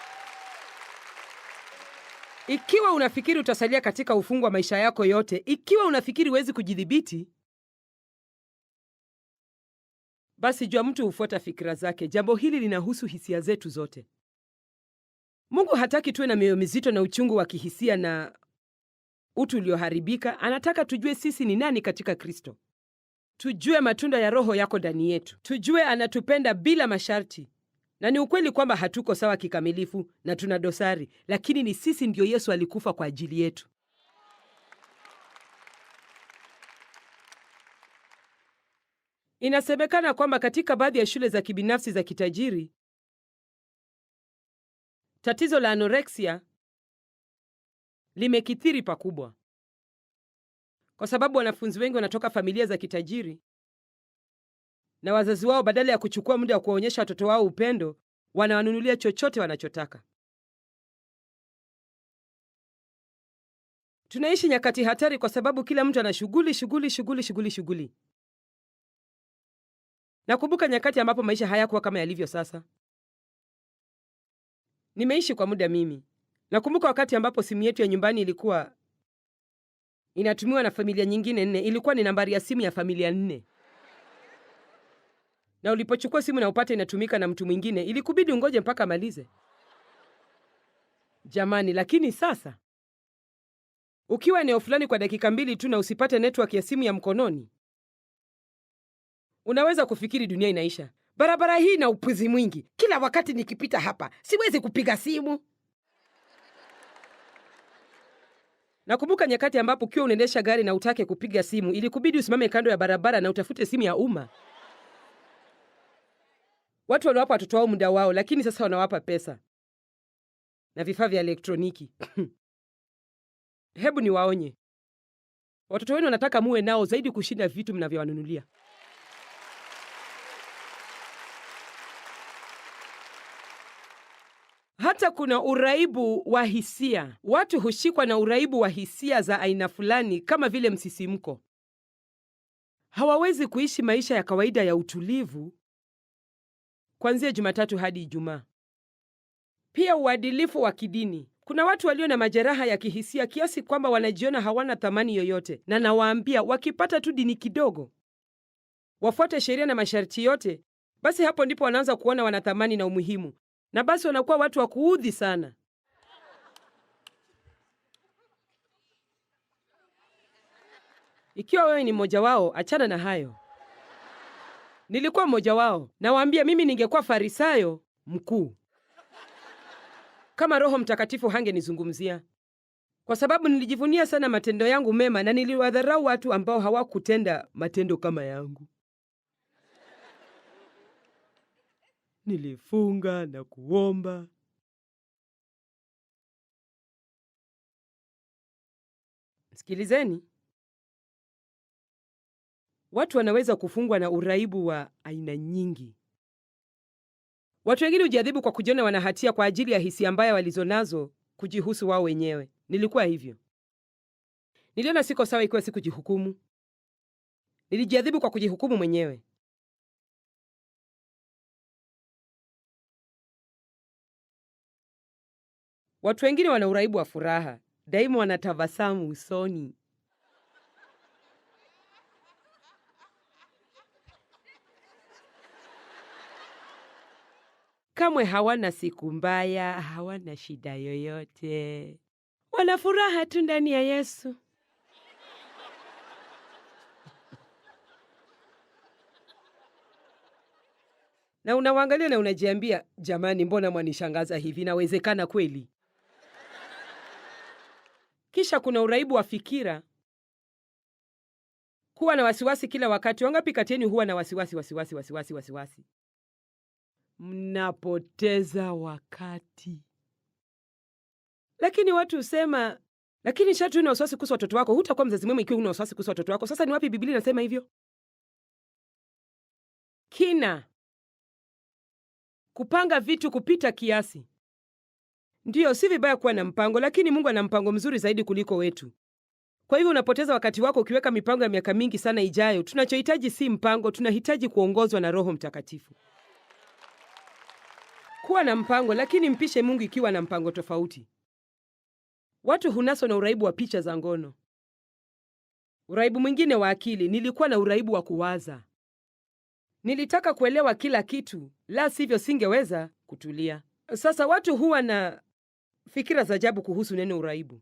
Ikiwa unafikiri utasalia katika ufungu wa maisha yako yote, ikiwa unafikiri huwezi kujidhibiti, basi jua mtu hufuata fikira zake. Jambo hili linahusu hisia zetu zote. Mungu hataki tuwe na mioyo mizito na uchungu wa kihisia na utu ulioharibika. Anataka tujue sisi ni nani katika Kristo. Tujue matunda ya Roho yako ndani yetu. Tujue anatupenda bila masharti. Na ni ukweli kwamba hatuko sawa kikamilifu na tuna dosari, lakini ni sisi ndio Yesu alikufa kwa ajili yetu. Inasemekana kwamba katika baadhi ya shule za kibinafsi za kitajiri, tatizo la anorexia limekithiri pakubwa, kwa sababu wanafunzi wengi wanatoka familia za kitajiri, na wazazi wao badala ya kuchukua muda wa kuwaonyesha watoto wao upendo, wanawanunulia chochote wanachotaka. Tunaishi nyakati hatari kwa sababu kila mtu ana shughuli. Nakumbuka nyakati ambapo maisha hayakuwa kama yalivyo sasa. Nimeishi kwa muda mimi. Nakumbuka wakati ambapo simu yetu ya nyumbani ilikuwa inatumiwa na familia nyingine 4. Ilikuwa ni nambari ya simu ya familia 4. Na ulipochukua simu na upate inatumika na mtu mwingine, ilikubidi ungoje mpaka amalize. Jamani, lakini sasa ukiwa eneo fulani kwa dakika 2 tu na usipate network ya simu ya mkononi, unaweza kufikiri dunia inaisha. Barabara hii na upuzi mwingi. Kila wakati nikipita hapa, siwezi kupiga simu. Nakumbuka nyakati ambapo ukiwa unaendesha gari na utake kupiga simu, ilikubidi usimame kando ya barabara na utafute simu ya umma. Watu wanawapa watoto wao muda wao, lakini sasa wanawapa pesa na vifaa vya elektroniki. Hebu niwaonye. Watoto wenu wanataka muwe nao zaidi kushinda vitu mnavyowanunulia. Hata kuna uraibu wa hisia. Watu hushikwa na uraibu wa hisia za aina fulani kama vile msisimko. Hawawezi kuishi maisha ya kawaida ya utulivu kuanzia Jumatatu hadi Ijumaa. Pia uadilifu wa kidini. Kuna watu walio na majeraha ya kihisia kiasi kwamba wanajiona hawana thamani yoyote, na nawaambia wakipata tu dini kidogo, wafuate sheria na masharti yote, basi hapo ndipo wanaanza kuona wana thamani na umuhimu, na basi wanakuwa watu wa kuudhi sana. Ikiwa wewe ni mmoja wao, achana na hayo. Nilikuwa mmoja wao. Nawaambia mimi ningekuwa Farisayo mkuu kama Roho Mtakatifu hangenizungumzia, kwa sababu nilijivunia sana matendo yangu mema na niliwadharau watu ambao hawakutenda matendo kama yangu. Nilifunga na kuomba. Sikilizeni. Watu wanaweza kufungwa na uraibu wa aina nyingi. Watu wengine hujiadhibu kwa kujiona wana hatia kwa ajili ya hisia mbaya walizonazo kujihusu wao wenyewe. Nilikuwa hivyo. Niliona siko sawa ikiwa sikujihukumu. Nilijiadhibu kwa kujihukumu mwenyewe. Watu wengine wana uraibu wa furaha. Daima wanatabasamu usoni. Kamwe hawana siku mbaya, hawana shida yoyote. Wana furaha tu ndani ya Yesu. Na unawaangalia na unajiambia, jamani, mbona mwanishangaza hivi? Inawezekana kweli? Kisha kuna uraibu wa fikira. Kuwa na wasiwasi kila wakati. Wangapi kati yenu huwa na wasiwasi? Mnapoteza wakati. Lakini watu husema, lakini shatu una wasiwasi kuhusu watoto wako. Hutakuwa mzazi mwema ikiwa una wasiwasi kuhusu watoto wako. Sasa ni wapi Biblia inasema hivyo? Kupanga vitu kupita kiasi. Ndiyo, si vibaya kuwa na mpango, lakini Mungu ana mpango mzuri zaidi kuliko wetu. Kwa hivyo unapoteza wakati wako ukiweka mipango ya miaka mingi sana ijayo. Tunachohitaji si mpango, tunahitaji kuongozwa na Roho Mtakatifu. Kuwa na mpango, lakini mpishe Mungu ikiwa na mpango tofauti. Watu hunaswa na uraibu wa picha za ngono. Uraibu mwingine wa akili, nilikuwa na uraibu wa kuwaza. Nilitaka kuelewa kila kitu, la sivyo singeweza kutulia. Sasa watu huwa na fikira za ajabu kuhusu neno uraibu.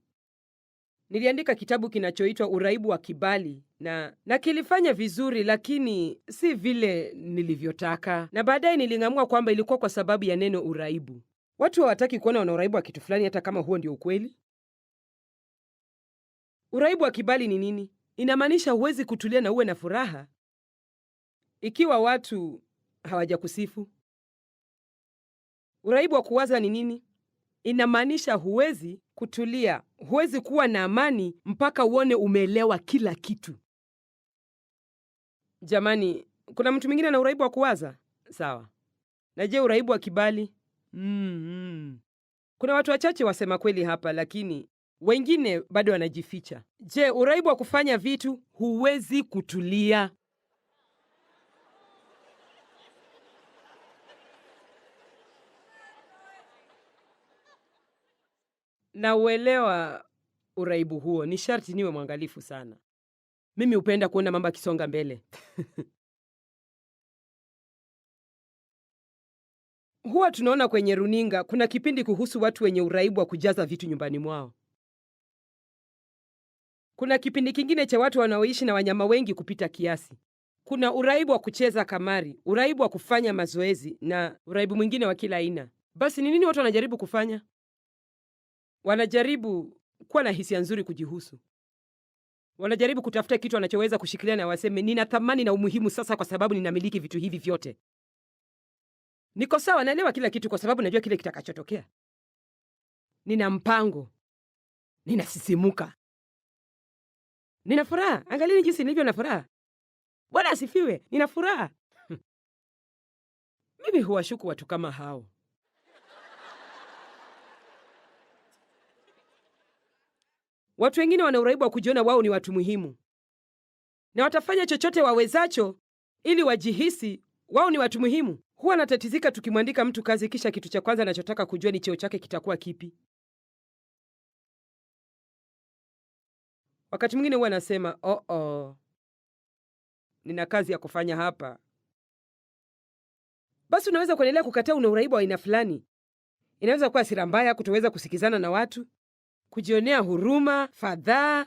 Niliandika kitabu kinachoitwa Uraibu wa Kibali na kilifanya vizuri, lakini si vile nilivyotaka. Na baadaye niling'amua kwamba ilikuwa kwa sababu ya neno uraibu. Watu hawataki kuona wana uraibu wa kitu fulani hata kama huo ndio ukweli. Uraibu wa kibali ni nini? Inamaanisha huwezi kutulia na uwe na furaha ikiwa watu hawajakusifu. Uraibu wa kuwaza ni nini? Inamaanisha huwezi kutulia, huwezi kuwa na amani mpaka uone umeelewa kila kitu. Jamani, kuna mtu mwingine na uraibu wa kuwaza? Sawa. Na je, uraibu wa kibali? Kuna watu wachache wasema kweli hapa, lakini wengine bado wanajificha. Je, uraibu wa kufanya vitu, huwezi kutulia. Na uelewa uraibu huo, ni sharti niwe mwangalifu sana. Mimi hupenda kuona mambo yakisonga mbele. Huwa tunaona kwenye runinga, kuna kipindi kuhusu watu wenye uraibu wa kujaza vitu nyumbani mwao. Kuna kipindi kingine cha watu wanaoishi na wanyama wengi kupita kiasi. Kuna uraibu wa kucheza kamari, uraibu wa kufanya mazoezi na uraibu mwingine wa kila aina. Basi ni nini watu wanajaribu kufanya? Wanajaribu kuwa na hisia nzuri kujihusu. Wanajaribu kutafuta kitu wanachoweza kushikilia na waseme, nina thamani na umuhimu sasa kwa sababu ninamiliki vitu hivi vyote. Niko sawa, naelewa kila kitu kwa sababu najua kile kitakachotokea. Nina mpango. Ninasisimuka. Nina furaha. Angalieni jinsi nilivyo na furaha. Bwana asifiwe. Nina furaha. Mimi huwashuku watu kama hao. Watu wengine wana uraibu wa kujiona wao ni watu muhimu, na watafanya chochote wawezacho ili wajihisi wao ni watu muhimu. Huwa natatizika tukimwandika mtu kazi, kisha kitu cha kwanza anachotaka kujua ni cheo chake kitakuwa kipi. Wakati mwingine huwa nasema, nina kazi ya kufanya hapa. Basi unaweza kuendelea kukataa una uraibu wa aina fulani. Inaweza kuwa hasira mbaya, kutoweza kusikizana na watu, kujionea huruma, fadhaa,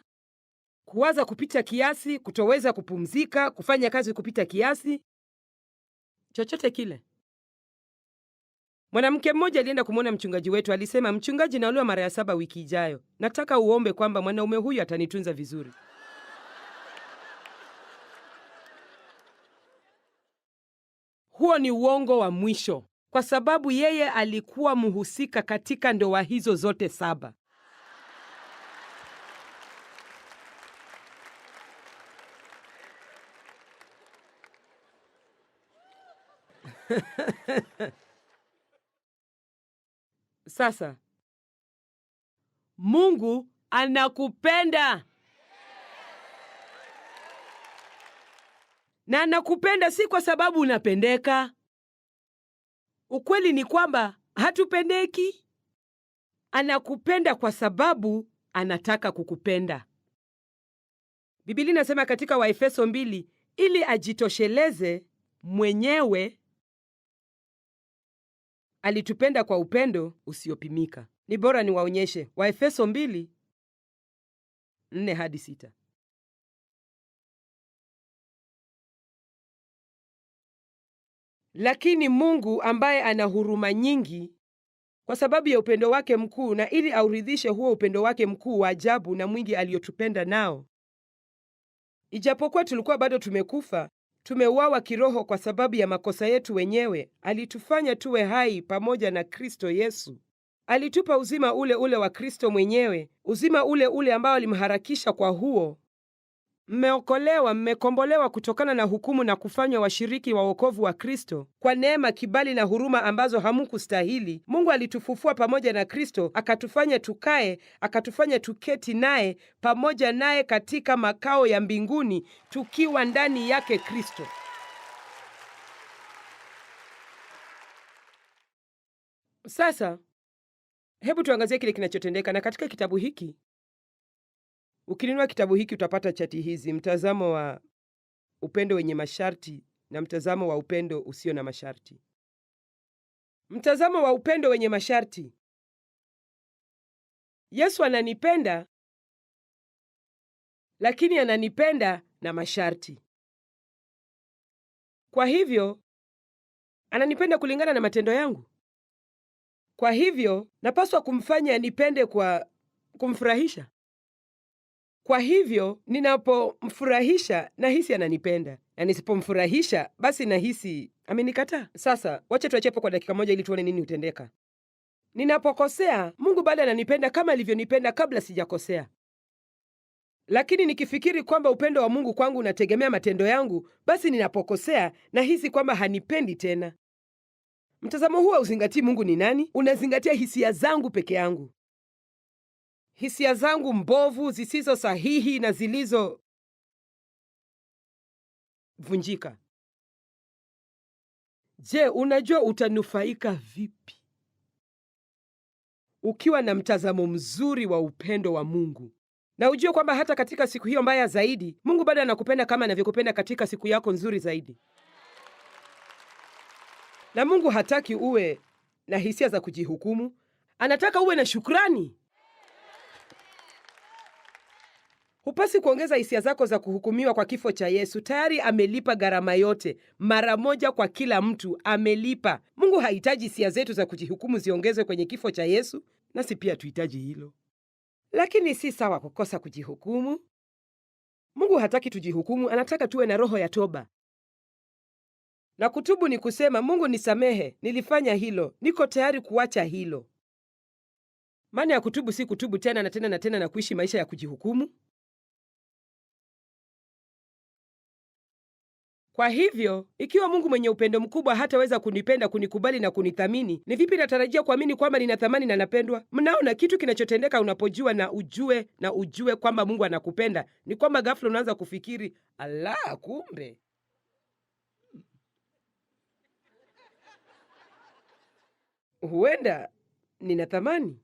kuwaza kupita kiasi, kutoweza kupumzika, kufanya kazi kupita kiasi, chochote kile. Mwanamke mmoja alienda kumwona mchungaji wetu. Alisema, mchungaji, naolewa mara ya 7 wiki ijayo. Nataka uombe kwamba mwanaume huyu atanitunza vizuri. Huo ni uongo wa mwisho, kwa sababu yeye alikuwa mhusika katika ndoa hizo zote 7. Sasa Mungu anakupenda. Na anakupenda si kwa sababu unapendeka. Ukweli ni kwamba hatupendeki. Anakupenda kwa sababu anataka kukupenda. Biblia inasema katika Waefeso 2, ili ajitosheleze mwenyewe alitupenda kwa upendo usiopimika. Ni bora niwaonyeshe Waefeso 2:4-6. Lakini Mungu ambaye ana huruma nyingi, kwa sababu ya upendo wake mkuu, na ili auridhishe huo upendo wake mkuu wa ajabu na mwingi aliotupenda nao, ijapokuwa tulikuwa bado tumekufa, tumeuawa kiroho kwa sababu ya makosa yetu wenyewe, alitufanya tuwe hai pamoja na Kristo Yesu. Alitupa uzima ule ule wa Kristo mwenyewe, uzima ule ule ambao alimharakisha kwa huo Mmeokolewa, mmekombolewa kutokana na hukumu na kufanywa washiriki wa wokovu wa Kristo. Kwa neema, kibali na huruma ambazo hamukustahili, Mungu alitufufua pamoja na Kristo, akatufanya tukae, akatufanya tuketi naye pamoja naye katika makao ya mbinguni, tukiwa ndani yake Kristo. Sasa hebu tuangazie kile kinachotendeka, na katika kitabu hiki, ukinunua kitabu hiki utapata chati hizi: mtazamo wa upendo wenye masharti na mtazamo wa upendo usio na masharti. Mtazamo wa upendo wenye masharti: Yesu ananipenda, lakini ananipenda na masharti. Kwa hivyo ananipenda kulingana na matendo yangu. Kwa hivyo napaswa kumfanya anipende kwa kumfurahisha. Kwa hivyo ninapomfurahisha nahisi ananipenda, na nisipomfurahisha basi nahisi amenikataa. Sasa wacha tuachepo kwa dakika moja ili tuone nini hutendeka. Ninapokosea, Mungu bado ananipenda kama alivyonipenda kabla sijakosea. Lakini nikifikiri kwamba upendo wa Mungu kwangu unategemea matendo yangu, basi ninapokosea nahisi kwamba hanipendi tena. Mtazamo huu hauzingatii Mungu ni nani, unazingatia hisia zangu peke yangu. Hisia zangu mbovu, zisizo sahihi na zilizovunjika. Je, unajua utanufaika vipi ukiwa na mtazamo mzuri wa upendo wa Mungu? Na ujue kwamba hata katika siku hiyo mbaya zaidi, Mungu bado anakupenda kama anavyokupenda katika siku yako nzuri zaidi. Na Mungu hataki uwe na hisia za kujihukumu, anataka uwe na shukrani. Hupasi kuongeza hisia zako za kuhukumiwa kwa kifo cha Yesu. Tayari amelipa gharama yote, mara moja kwa kila mtu, amelipa. Mungu hahitaji hisia zetu za kujihukumu ziongezwe kwenye kifo cha Yesu, nasi pia tuhitaji hilo. Lakini si sawa kukosa kujihukumu. Mungu hataki tujihukumu, anataka tuwe na roho ya toba. Na kutubu ni kusema, Mungu nisamehe, nilifanya hilo, niko tayari kuacha hilo. Maana ya kutubu si kutubu tena na tena na tena na kuishi maisha ya kujihukumu. Kwa hivyo, ikiwa Mungu mwenye upendo mkubwa hataweza kunipenda, kunikubali na kunithamini, ni vipi natarajia kuamini kwamba nina thamani na napendwa? Mnaona kitu kinachotendeka unapojua na ujue kwamba Mungu anakupenda ni kwamba ghafla unaanza kufikiri, ala, kumbe huenda nina thamani.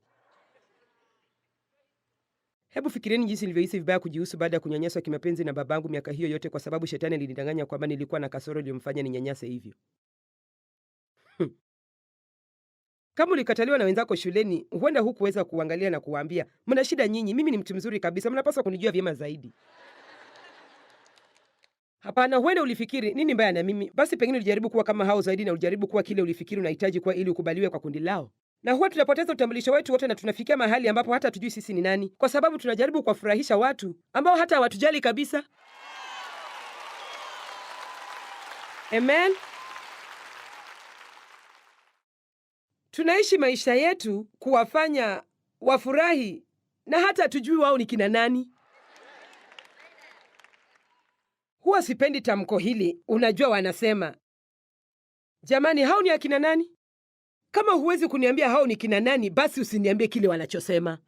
Hebu fikirieni jinsi nilivyohisi vibaya kujihusu baada ya kunyanyaswa kimapenzi na babangu miaka hiyo yote, kwa sababu shetani alinidanganya kwamba nilikuwa na kasoro iliyomfanya ninyanyase hivyo. Kama ulikataliwa na wenzako shuleni, huenda hukuweza kuangalia na kuwaambia, mna shida nyinyi, mimi ni mtu mzuri kabisa, mnapaswa kunijua vyema zaidi. Hapana, huenda ulifikiri nini mbaya na mimi, basi pengine ulijaribu kuwa kama hao zaidi na ulijaribu kuwa kile ulifikiri unahitaji kuwa ili ukubaliwe kwa kundi lao. Na huwa tunapoteza utambulisho wetu wote na tunafikia mahali ambapo hata hatujui sisi ni nani, kwa sababu tunajaribu kuwafurahisha watu ambao hata hawatujali kabisa. Amen. Tunaishi maisha yetu kuwafanya wafurahi na hata hatujui wao ni kina nani. Huwa sipendi tamko hili. Unajua wanasema, jamani, hao ni akina nani? Kama huwezi kuniambia hao ni kina nani, basi usiniambie kile wanachosema.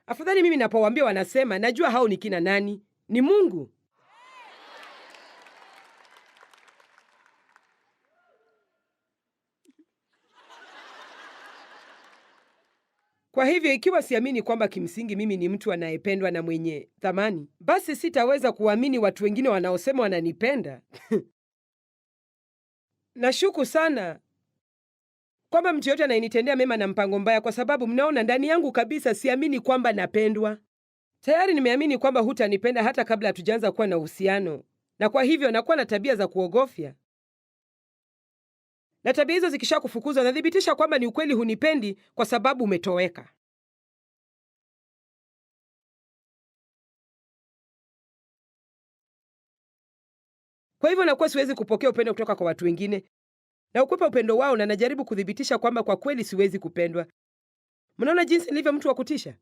Afadhali mimi napowaambia wanasema, najua hao ni kina nani. Ni Mungu. Kwa hivyo ikiwa siamini kwamba kimsingi mimi ni mtu anayependwa na mwenye thamani, basi sitaweza kuamini watu wengine wanaosema wananipenda. Nashuku sana kwamba mtu yote anayenitendea mema na mpango mbaya, kwa sababu mnaona ndani yangu kabisa siamini kwamba napendwa. Tayari nimeamini kwamba hutanipenda hata kabla hatujaanza kuwa na uhusiano, na kwa hivyo nakuwa na tabia za kuogofya. Na tabia hizo zikisha kufukuzwa, nathibitisha kwamba ni ukweli hunipendi kwa sababu umetoweka. Kwa hivyo nakuwa siwezi kupokea upendo kutoka kwa watu wengine na ukwepa upendo wao, na najaribu kuthibitisha kwamba kwa kweli siwezi kupendwa. Mnaona jinsi nilivyo mtu wa kutisha?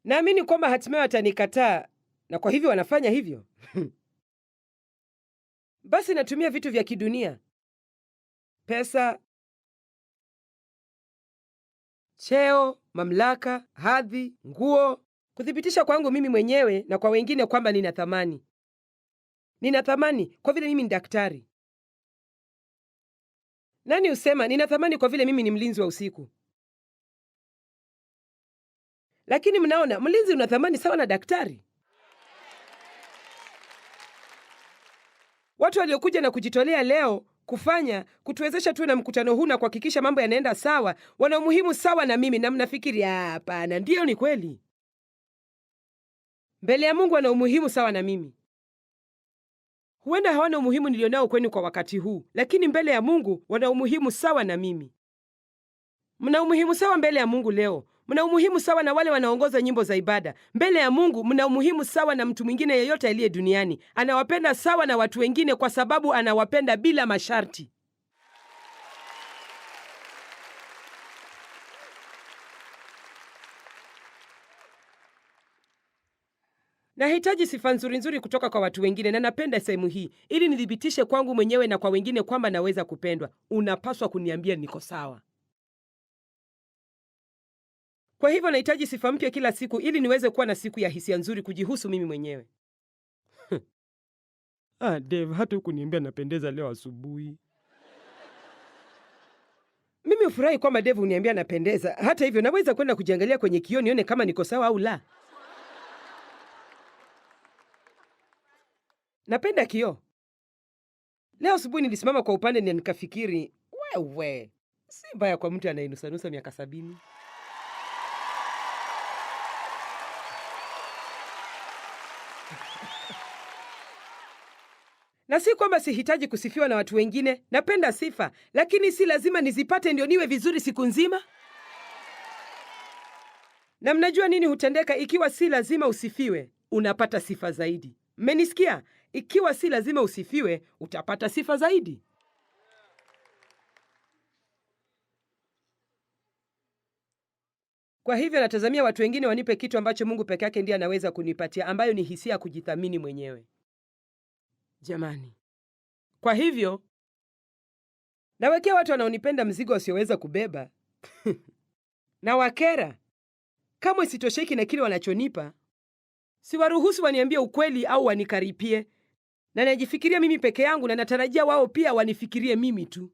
Naamini kwamba hatimaye watanikataa, na kwa hivyo wanafanya hivyo. Basi natumia vitu vya kidunia, pesa, cheo, mamlaka, hadhi, nguo, kuthibitisha kwangu mimi mwenyewe na kwa wengine kwamba nina thamani. Nina thamani kwa vile mimi ni daktari. Nani husema nina thamani kwa vile mimi ni mlinzi wa usiku? Lakini mnaona, mlinzi una thamani sawa na daktari. Watu waliokuja na kujitolea leo kutuwezesha tuwe na mkutano huu na kuhakikisha mambo yanaenda sawa, wana umuhimu sawa na mimi, na mnafikiri hapana. Ndiyo, ni kweli. Mbele ya Mungu wana umuhimu sawa na mimi. Huenda hawana umuhimu nilionao kwenu kwa wakati huu, lakini mbele ya Mungu wana umuhimu sawa na mimi. Mna umuhimu sawa mbele ya Mungu leo. Mna umuhimu sawa na wale wanaongoza nyimbo za ibada. Mbele ya Mungu mna umuhimu sawa na mtu mwingine yeyote aliye duniani. Anawapenda sawa na watu wengine kwa sababu anawapenda bila masharti. Nahitaji sifa nzuri kutoka kwa watu wengine, na napenda sehemu hii ili nithibitishe kwangu mwenyewe na kwa wengine kwamba naweza kupendwa. Unapaswa kuniambia niko sawa. Kwa hivyo nahitaji sifa mpya kila siku ili niweze kuwa na siku ya hisia nzuri kujihusu mimi mwenyewe. Dave, hata hukuniambia napendeza leo asubuhi. Mimi hufurahi kwamba Dave huniambia napendeza. Hata hivyo naweza kwenda kujiangalia kwenye kioo nione kama niko sawa au la. Napenda kioo. Leo asubuhi nilisimama kwa upande na nikafikiri, wewe, si mbaya kwa mtu anayenusanusa miaka 70. Na si kwamba sihitaji kusifiwa na watu wengine, napenda sifa, lakini si lazima nizipate ndio niwe vizuri siku nzima. Na mnajua nini hutendeka ikiwa si lazima usifiwe, unapata sifa zaidi. Mmenisikia? Ikiwa si lazima usifiwe, utapata sifa zaidi. Kwa hivyo natazamia watu wengine wanipe kitu ambacho Mungu peke yake ndiye anaweza kunipatia, ambayo ni hisia ya kujithamini mwenyewe. Jamani. Kwa hivyo nawekea watu wanaonipenda mzigo wasioweza kubeba. Na wakera. Kama sitosheki na kile wanachonipa, siwaruhusu waniambie ukweli au wanikaripie. Na najifikiria mimi peke yangu na natarajia wao pia wanifikirie mimi tu.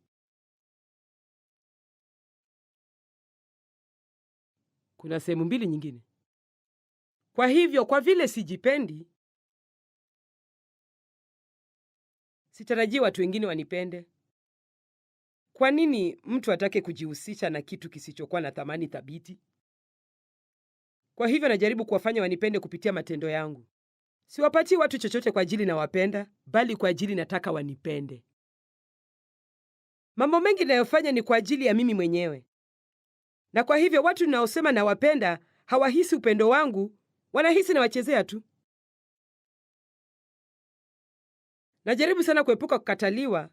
Kuna sehemu mbili nyingine. Kwa hivyo, kwa vile sijipendi, sitarajii watu wengine wanipende. Kwa nini mtu atake kujihusisha na kitu kisichokuwa na thamani thabiti? Kwa hivyo najaribu kuwafanya wanipende kupitia matendo yangu. Siwapatii watu chochote kwa ajili nawapenda, bali kwa ajili nataka wanipende. Mambo mengi ninayofanya ni kwa ajili ya mimi mwenyewe. Na kwa hivyo watu ninaosema nawapenda hawahisi upendo wangu, wanahisi nawachezea tu. Najaribu sana kuepuka kukataliwa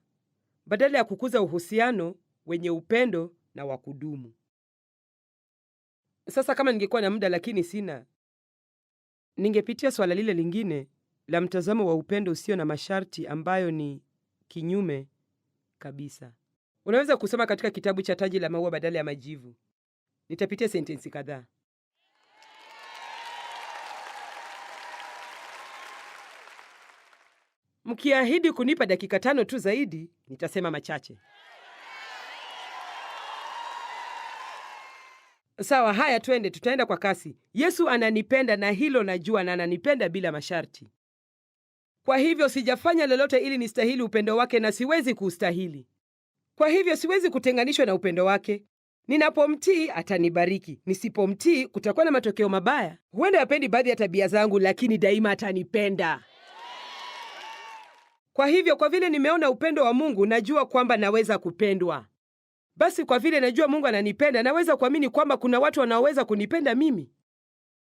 badala ya kukuza uhusiano wenye upendo na wa kudumu. Sasa kama ningekuwa na muda lakini sina, ningepitia swala lile lingine la mtazamo wa upendo usio na masharti ambayo ni kinyume kabisa. Unaweza kusoma katika kitabu cha Taji la Maua badala ya Majivu. Nitapitia sentensi kadhaa. Mkiahidi kunipa dakika 5 tu zaidi, nitasema machache. Sawa, haya twende, tutaenda kwa kasi. Yesu ananipenda na hilo najua, na ananipenda bila masharti. Kwa hivyo sijafanya lolote ili nistahili upendo wake na siwezi kustahili. Kwa hivyo siwezi kutenganishwa na upendo wake. Ninapomtii atanibariki. Nisipomtii kutakuwa na matokeo mabaya. Huenda hapendi baadhi ya tabia zangu, lakini daima atanipenda. Kwa hivyo kwa vile nimeona upendo wa Mungu, najua kwamba naweza kupendwa. Basi kwa vile najua Mungu ananipenda, naweza kuamini kwamba kuna watu wanaoweza kunipenda mimi.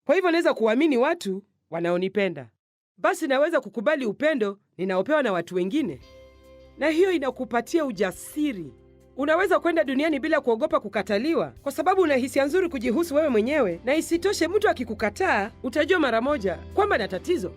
Kwa hivyo naweza kuamini watu wanaonipenda. basi naweza kukubali upendo ninaopewa na watu wengine, na hiyo inakupatia ujasiri. Unaweza kwenda duniani bila kuogopa kukataliwa, kwa sababu una hisia nzuri kujihusu wewe mwenyewe, na isitoshe, mtu akikukataa utajua mara moja kwamba na tatizo.